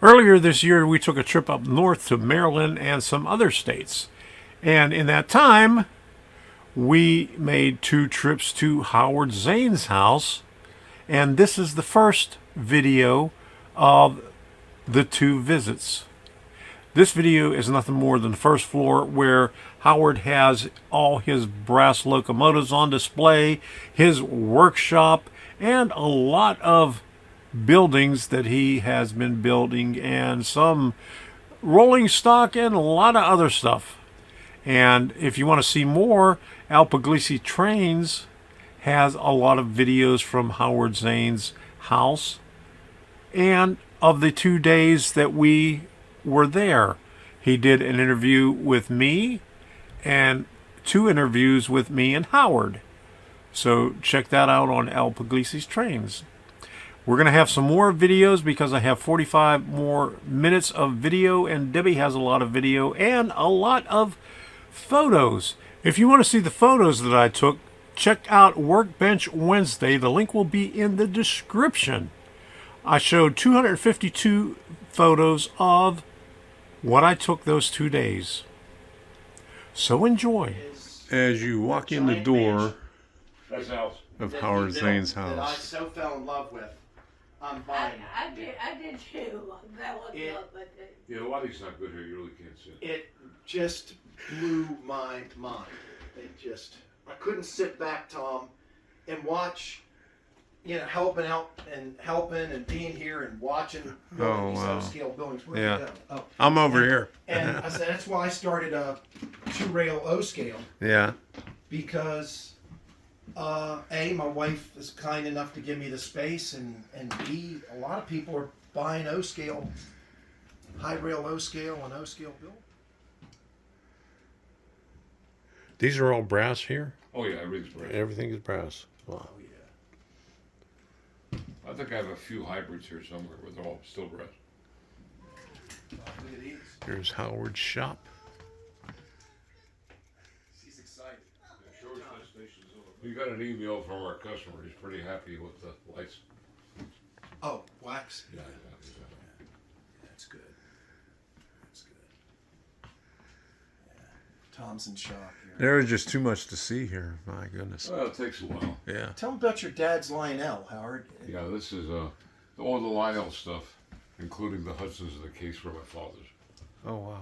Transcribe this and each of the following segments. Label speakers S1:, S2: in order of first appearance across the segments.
S1: Earlier this year, we took a trip up north to Maryland and some other states. And in that time, we made 2 trips to Howard Zane's house. And this is the first video of the 2 visits. This video is nothing more than the first floor where Howard has all his brass locomotives on display, his workshop, and a lot of buildings that he has been building, and some rolling stock and a lot of other stuff. And if you want to see more, Al Puglisi Trains has a lot of videos from Howard Zane's house and of the 2 days that we were there. He did an interview with me and 2 interviews with me and Howard. So check that out on Al Puglisi's Trains. We're going to have some more videos because I have 45 more minutes of video, and Debbie has a lot of video and a lot of photos. If you want to see the photos that I took, check out Workbench Wednesday. The link will be in the description. I showed 252 photos of what I took those 2 days. So enjoy. As you walk in the door of Howard Zane's house.
S2: That I so fell in love with. I'm buying it.
S3: I did too. That was
S1: Yeah, the lighting's not good here. You really can't see it.
S2: It just blew my mind. I couldn't sit back, Tom, and watch, helping out and helping and being here and watching building these O-scale buildings. Where
S1: Yeah.
S2: you go? Oh.
S1: I'm over here.
S2: And I said, that's why I started a 2-rail O-scale.
S1: Yeah.
S2: Because A, my wife is kind enough to give me the space, and B, a lot of people are buying O-scale, high rail O-scale and O-scale build.
S1: These are all brass here?
S4: Oh yeah, everything's brass.
S1: Everything is brass. Wow.
S2: Oh yeah.
S4: I think I have a few hybrids here somewhere where they're all still brass.
S2: Look at these.
S1: Here's Howard's shop.
S2: He's excited.
S4: We got an email from our customer. He's pretty happy with the lights.
S2: Oh, wax.
S4: Yeah,
S2: That's good. That's good. Yeah. Tom's in shock here.
S1: There is just too much to see here. My goodness.
S4: Well, it takes a while.
S1: Yeah.
S2: Tell him about your dad's Lionel, Howard.
S4: Yeah, this is all the Lionel stuff, including the Hudsons and the case for my father's.
S1: Oh, wow.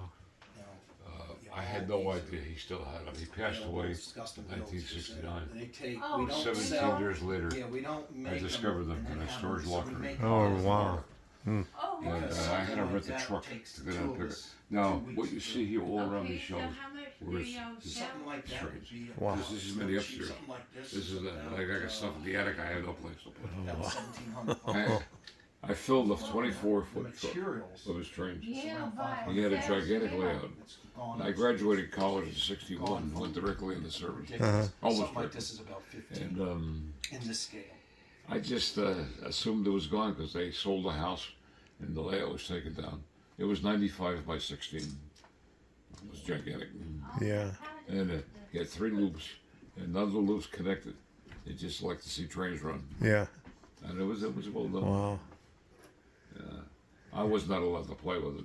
S4: I had no idea he still had them. He passed away in 1969.
S2: They take.
S3: Oh.
S2: We don't
S4: 17
S2: sell.
S4: years later,
S2: Yeah, we don't make
S4: I discovered them
S2: and
S4: in a
S2: have
S4: storage
S2: them, so
S4: locker.
S2: we make
S1: Oh,
S2: them.
S1: wow.
S4: And
S2: Because
S4: I had to
S2: something
S4: rent the
S2: like
S4: truck
S2: that takes
S4: to get out
S2: two of
S4: there.
S2: us
S4: Now,
S2: 2 weeks
S4: what you
S2: to
S4: see here all around these
S3: so
S4: shelves,
S3: how much do
S4: whereas
S3: you sell?
S2: Something like that would
S4: Strange.
S2: be.
S1: Wow.
S4: this is in the upstairs.
S2: Something like this.
S4: This is the, like I got stuff in the attic. I have no place to put it.
S2: About 1,700.
S4: I filled the 24-foot truck
S2: Materials.
S4: of his trains.
S3: Yeah,
S4: He had a gigantic layout.
S2: It's gone.
S4: I graduated college in '61 and went directly into service.
S2: Ridiculous.
S4: Almost
S2: Something like
S4: perfect.
S2: this is about 15
S4: And
S2: in this scale.
S4: I just assumed it was gone because they sold the house and the layout was taken down. It was 95 by 16. It was gigantic.
S1: Yeah.
S4: And he had 3 loops, and none of the loops connected. They just like to see trains run.
S1: Yeah.
S4: And it was well done.
S1: Wow.
S4: I was not allowed to play with it.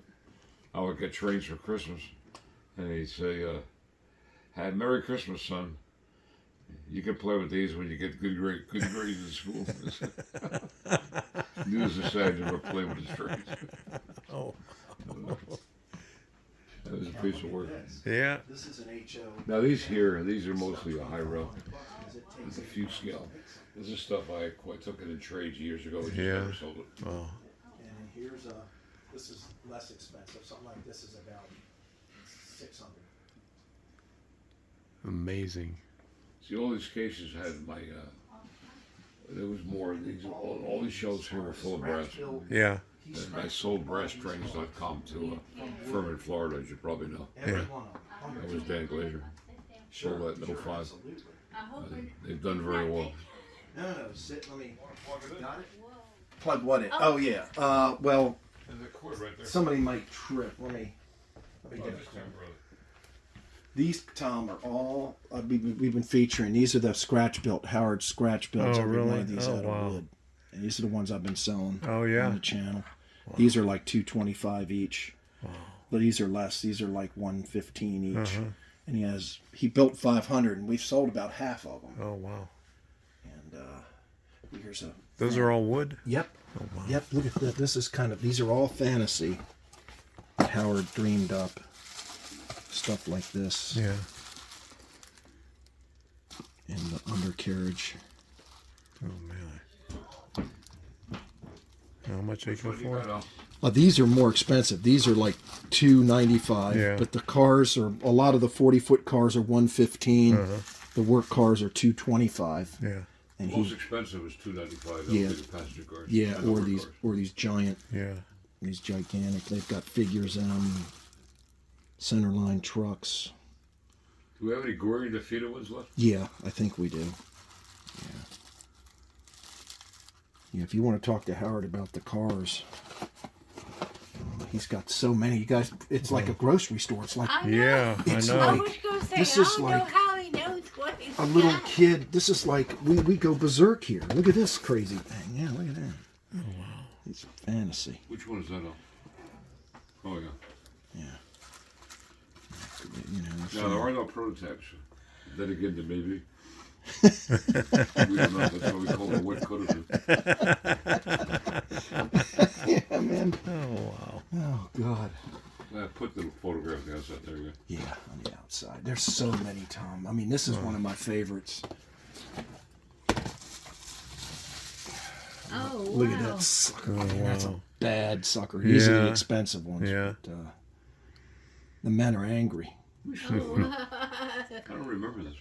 S4: I would get trains for Christmas, and he'd say, "Have Merry Christmas, son. You can play with these when you get good grades in school." Needless to say, I never played with his trains.
S1: Oh.
S4: That was a piece of work.
S1: Yeah.
S2: This is an HO.
S4: Now these are mostly a high rail. It's a few scale. This is stuff I took it in trades years ago. We just
S1: Yeah.
S4: never sold it.
S1: Wow.
S2: And here's this is less expensive. Something like this is about 600.
S1: Amazing.
S4: See, all these cases had my. There was more. All these shelves here were full of brass.
S1: Yeah.
S4: And I sold brasstrains.com to a firm in Florida, as you probably know.
S2: Every
S1: Yeah.
S2: one of them.
S4: That was Dan Glazer. Sold that in 05.
S2: Absolutely.
S4: They've done very well.
S2: No, sit. Let me. Got it. Plug what in? Oh yeah. Well,
S4: There's a cord right there.
S2: somebody might trip. Let me get it. These, Tom, are all we've been featuring. These are the scratch built Howard scratch builds.
S1: Oh,
S2: Every one
S1: really?
S2: of these
S1: Oh,
S2: out
S1: wow.
S2: of wood. And these are the ones I've been selling
S1: Oh,
S2: on
S1: yeah.
S2: the channel. These are like $225 each. Wow. But these are less. These are like $115 each. And he built 500, and we've sold about half of them.
S1: Oh, wow.
S2: And here's a...
S1: Those are all wood?
S2: Yep.
S1: Oh, wow.
S2: Yep, look at that. This is these are all fantasy that Howard dreamed up. Stuff like this.
S1: Yeah.
S2: And the undercarriage.
S1: Oh, man. How much they go for?
S2: These are more expensive. These are like $295.
S1: Yeah.
S2: But the cars are, a lot of the 40-foot cars are $115. The work cars are $225.
S1: Yeah.
S2: And
S4: Most expensive is $295.
S2: Yeah.
S4: The passenger cars.
S2: Yeah, or these giant,
S1: Yeah.
S2: these gigantic. They've got figures in them. Centerline trucks.
S4: Do we have any gory defeated ones left?
S2: Yeah, I think we do. Yeah. Yeah, if you want to talk to Howard about the cars, he's got so many. You guys, it's like a grocery store. It's like
S3: I know.
S1: Yeah, I
S2: It's
S1: know.
S3: I
S2: like-
S3: was going to say,
S2: this
S3: I
S2: is
S3: don't
S2: like
S3: know how he knows what he's
S2: a little
S3: got.
S2: kid. This is like, we go berserk here. Look at this crazy thing. Yeah, look at that. Oh, wow. It's fantasy.
S4: Which one is that on? Oh, yeah.
S2: Yeah. You know,
S4: Now, there are no prototypes. Then again, there may be. We don't know. That's why we call it a wet coat.
S2: yeah, man.
S1: Oh, wow.
S2: Oh, God.
S4: Put the photograph there. Outside. There you go.
S2: Yeah, on the outside. There's so many, Tom. I mean, this is one of my favorites.
S3: Oh,
S2: Look at
S3: wow.
S2: that sucker.
S1: Oh,
S2: Man, that's a
S1: wow.
S2: bad sucker. These are the
S1: Yeah.
S2: expensive ones.
S1: Yeah.
S2: But, the men are angry.
S4: I don't remember this.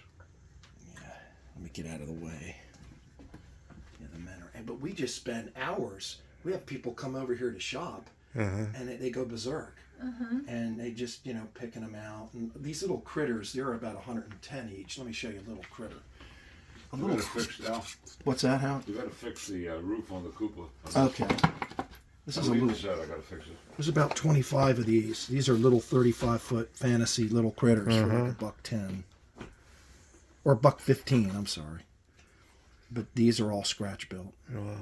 S2: Let me get out of the way. Yeah, the men are. But we just spend hours. We have people come over here to shop, and they go berserk. And they just, picking them out. And these little critters, they're about 110 each. Let me show you a little critter.
S4: We gotta fix Al.
S2: What's that, Howard?
S4: We gotta fix the roof on the cupola.
S2: Okay. This is a little.
S4: I gotta fix it.
S2: There's about 25 of these. These are little 35-foot fantasy little critters for like $110. Or $115, I'm sorry. But these are all scratch built.
S1: Wow.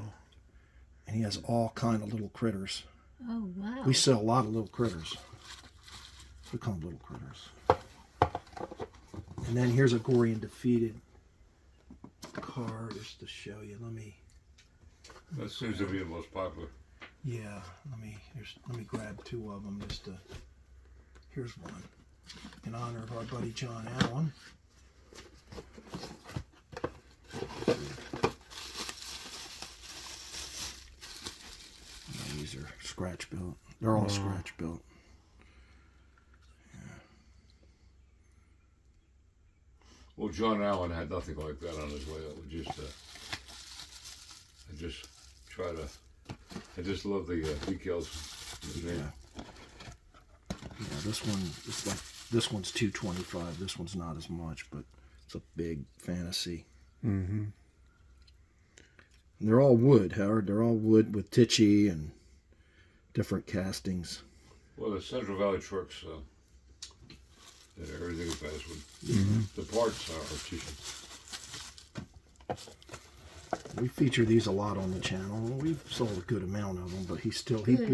S2: And he has all kind of little critters.
S3: Oh, wow.
S2: We sell a lot of little critters. We call them little critters. And then here's a gory and defeated car, just to show you.
S4: That seems to be the most popular.
S2: Yeah, let me grab two of them just to. Here's one in honor of our buddy John Allen. Yeah, these are scratch built. They're all scratch built.
S4: Well, John Allen had nothing like that on his way out. I just love the decals.
S2: Yeah. Yeah, this one, it's like, this one's $225. This one's not as much, but it's a big fantasy.
S1: Mm-hmm.
S2: And they're all wood, Howard. They're all wood with Tichy and different castings.
S4: Well, the Central Valley trucks, everything is basswood. The parts are artisan.
S2: We feature these a lot on the channel. We've sold a good amount of them, but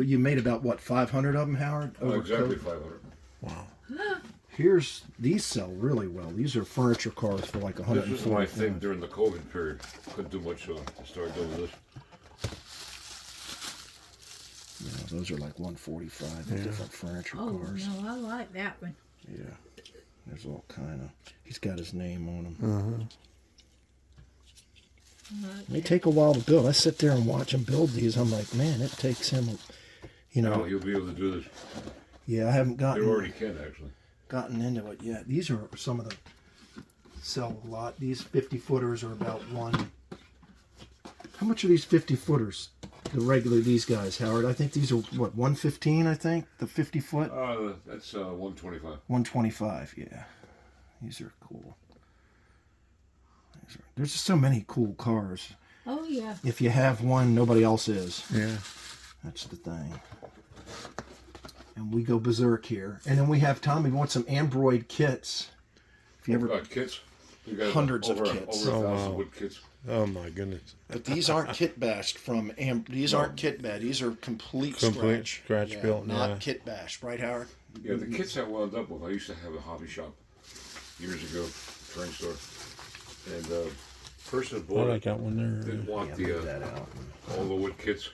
S2: you made about, what, 500 of them, Howard?
S4: Oh, exactly
S2: Overcoat?
S4: 500.
S2: Wow. These sell really well. These are furniture cars for like
S4: This
S2: 140.
S4: was my thing during the COVID period. Couldn't do much to start doing this.
S2: Yeah, those are like 145. They're different furniture
S3: Oh,
S2: cars.
S3: no, I like that one.
S2: Yeah. There's all kind of. He's got his name on them. They take a while to build. I sit there and watch him build these. I'm like, man, it takes him,
S4: No, you'll be able to do this.
S2: Yeah, I haven't
S4: You
S2: gotten
S4: already can, actually.
S2: into it yet. These are some of the sell a lot. These 50-footers are about one. How much are these 50-footers? These guys, Howard. I think these are what, 115. I think the 50-foot.
S4: That's 125.
S2: 125. Yeah, these are cool. There's just so many cool cars.
S3: Oh, yeah.
S2: If you have one, nobody else is.
S1: Yeah.
S2: That's the thing. And we go berserk here. And then we have Tommy wants some Ambroid kits. If you ever
S4: Kits? We got
S2: hundreds of
S4: over
S2: kits.
S4: Over 1,000
S1: wow.
S4: wood kits.
S1: Oh my goodness.
S2: But these aren't kit bashed from these aren't kit bad. These are complete
S1: Scratch built,
S2: not
S1: yeah.
S2: kit bashed, right, Howard?
S4: Yeah, the kits I wound up with, I used to have a hobby shop years ago, train store. And person that bought
S1: Oh, I
S4: it
S1: got one there.
S4: didn't want
S2: Move that out.
S4: all the wood kits.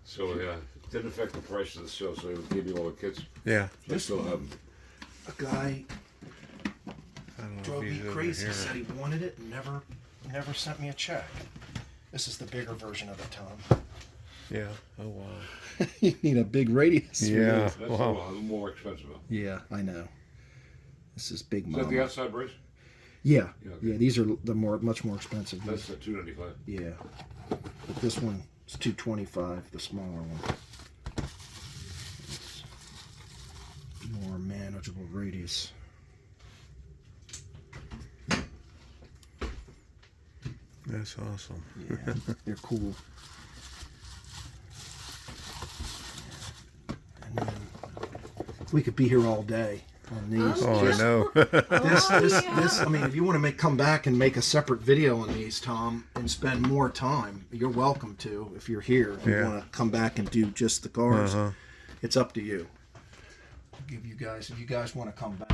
S4: So yeah, it didn't affect the price of the sale, so they would give you all the kits.
S1: Yeah.
S4: So I still have them.
S2: A guy
S1: I don't know if
S2: drove me
S1: he's over
S2: crazy.
S1: here.
S2: Said he wanted it and never sent me a check. This is the bigger version of it, Tom.
S1: Yeah. Oh wow.
S2: You need a big radius. for
S1: Yeah.
S2: this.
S4: That's
S1: Wow.
S4: a little more expensive though.
S2: Yeah, I know. This is big
S4: Is that
S2: mom.
S4: the outside brace?
S2: Yeah,
S4: Yeah, okay.
S2: yeah. These are much more expensive.
S4: That's the $295.
S2: Yeah, but this one is $225. The smaller one. It's more manageable radius.
S1: That's awesome.
S2: Yeah, they're cool. And then we could be here all day on these.
S1: Oh, I know.
S2: This. I mean, if you want to come back and make a separate video on these, Tom, and spend more time, you're welcome to. If you're here, if you
S1: Yeah.
S2: want to come back and do just the cars,
S1: Uh-huh.
S2: it's up to you. I'll give you guys, if you guys want to come back.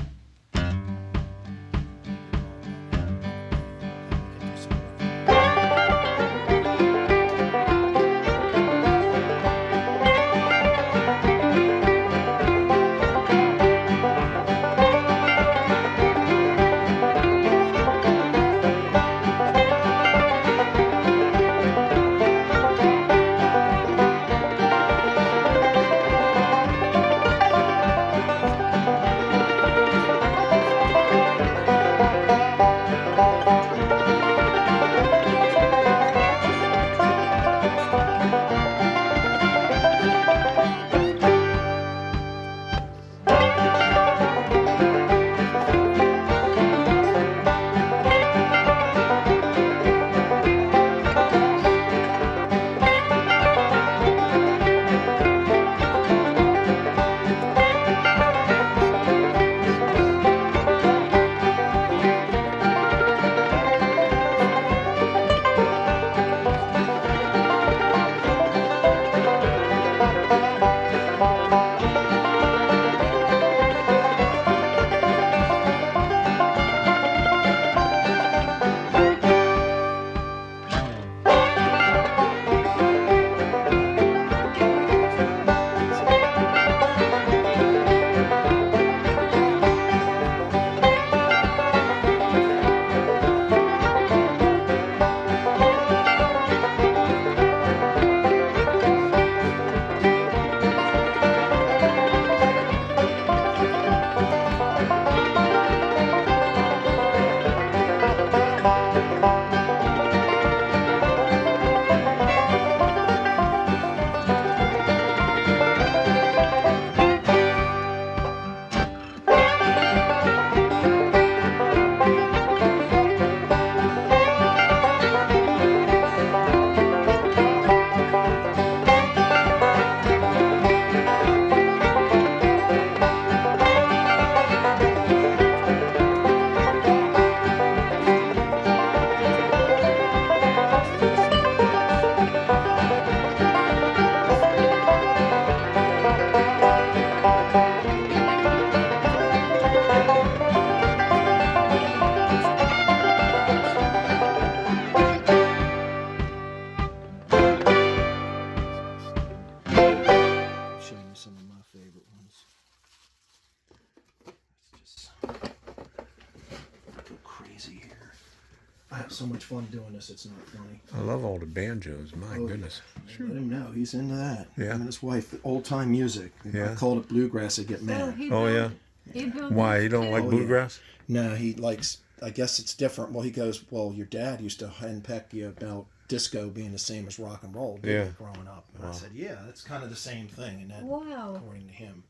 S2: I have so much fun doing this, it's not funny.
S1: I love all the banjos. My
S2: Oh,
S1: goodness.
S2: Let him know, he's into that.
S1: Yeah.
S2: Him and his wife, old time music. If I
S1: Yeah.
S2: called it bluegrass, he'd get
S3: So
S2: mad.
S3: he
S1: Oh,
S3: built-
S1: yeah?
S3: he built
S1: Why?
S3: this
S1: You don't
S3: too?
S1: like
S2: Oh, yeah.
S1: bluegrass?
S2: No, he likes, I guess it's different. Well, he goes, well, your dad used to henpeck you about disco being the same as rock and roll, didn't
S1: Yeah.
S2: it, growing up. And I said, yeah, that's kind of the same thing. And that,
S3: Wow.
S2: according to him.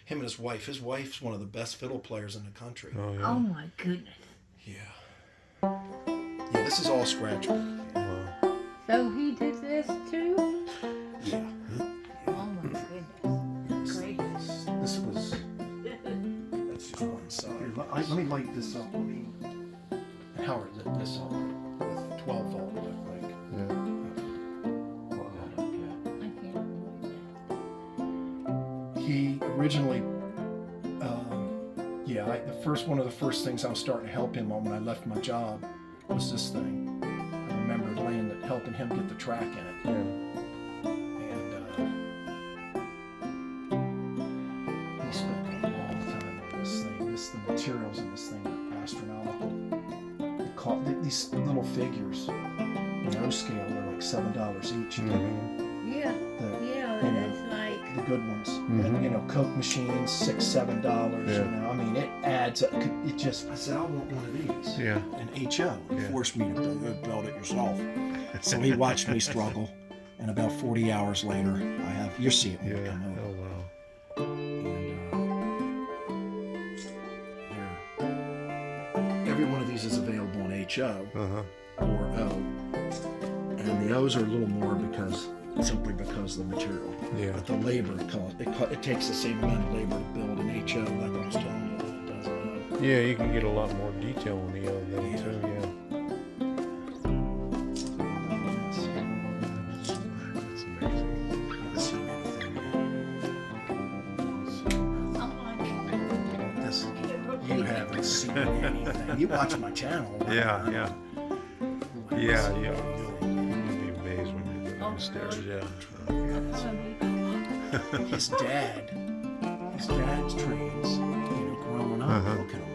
S2: Him and his wife's one of the best fiddle players in the country.
S1: Oh, yeah.
S3: Oh my goodness.
S2: Yeah. Yeah, this is all scratch work.
S1: Wow.
S3: So he did this too?
S2: Yeah.
S3: Oh my goodness. Crazy.
S2: This was. That's just one side. Here, let me light this up. Let me Howard, this with 12 volt, like.
S1: Yeah.
S3: I can't believe
S2: He originally, one of the first things I was starting to help him on when I left my job was this thing. I remember helping him get the track in it.
S1: Yeah.
S2: And he spent a long time on this thing. The materials in this thing are astronomical. These little figures, no scale, they're like $7 each.
S3: it. Yeah, that's like.
S2: The good ones, and, Coke machines, $6-7.
S1: Yeah.
S2: I mean, it adds up. It just. I said, I want one of these.
S1: Yeah.
S2: And HO forced me to build it yourself. So he watched me struggle, and about 40 hours later, you'll see it when we come over.
S1: Oh wow.
S2: And every one of these is available in HO or O, and the O's are a little more simply because of the material.
S1: Yeah.
S2: But the labor it takes the same amount of labor to build an HO, like I was telling you, than it does an O.
S1: Yeah, you can get a lot more detail on the O than too. Yeah. That's amazing.
S2: I haven't seen anything yet. You haven't seen anything. You watch my channel.
S1: Yeah. You'd be amazed when you go downstairs. Yeah.
S2: His dad's trains, growing up, look at them all.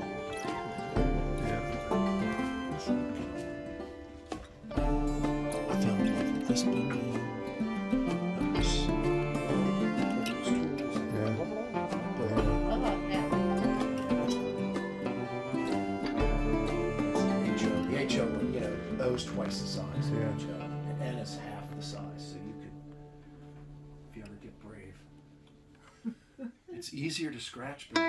S2: I fell in love with this building. Those tools. The HO, O's twice the size. The HO, and N is half the size, so you could, if you ever get brave. It's easier to scratch, but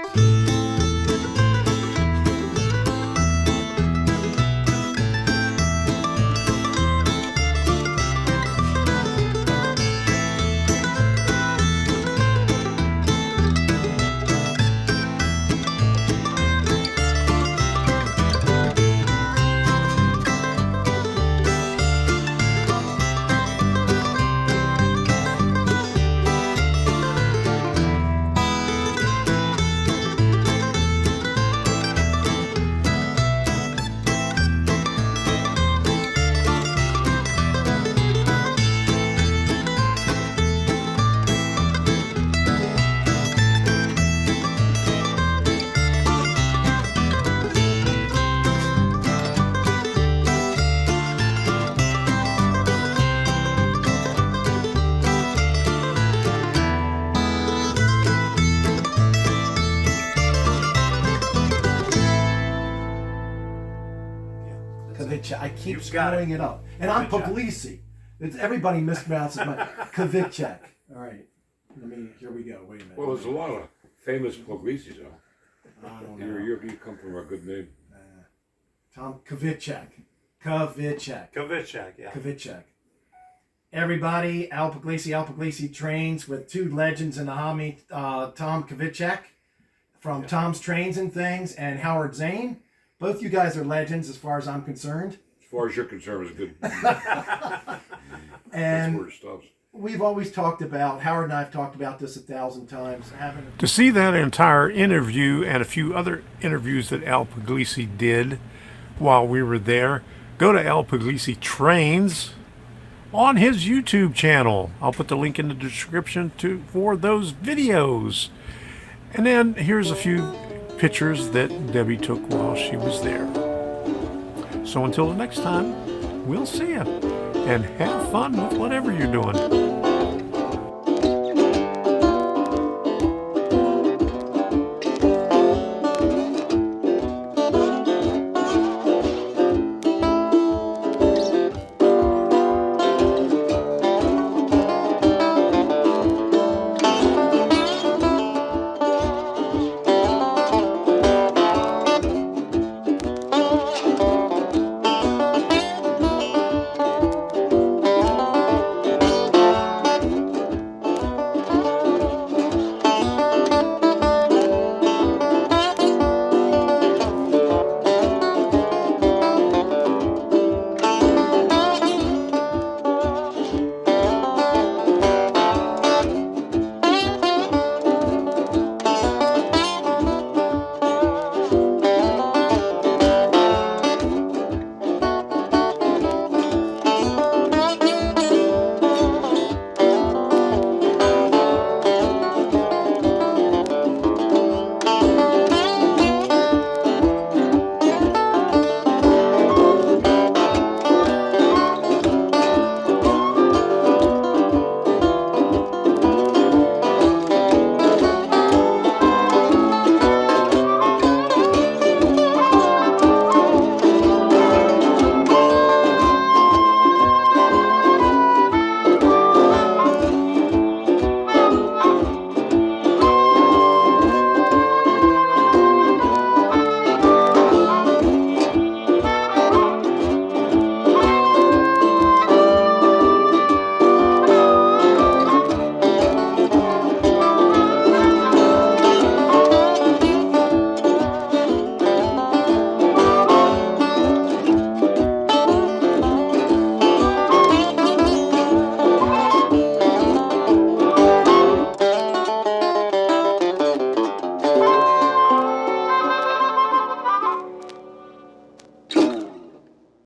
S2: I keep screwing it up. And I'm Puglisi. Everybody mispronounces my Kavicek. All right. Here we go. Wait a minute.
S4: Well, there's a lot of famous Puglisis, though.
S2: I don't know.
S4: You come from a good name.
S2: Tom Kavicek.
S1: Kavicek, yeah.
S2: Kavicek. Everybody, Al Puglisi trains with two legends in the hobby, Tom Kavicek from Tom's Trains and Things, and Howard Zane. Both you guys are legends as far as I'm concerned.
S4: As far as you're concerned, it's good.
S2: And
S4: that's where it stops.
S2: We've always talked about, Howard and I have talked about this 1,000 times.
S1: To see that entire interview and a few other interviews that Al Puglisi did while we were there, go to Al Puglisi Trains on his YouTube channel. I'll put the link in the description for those videos. And then here's a few pictures that Debbie took while she was there. So until the next time, we'll see you. And have fun with whatever you're doing.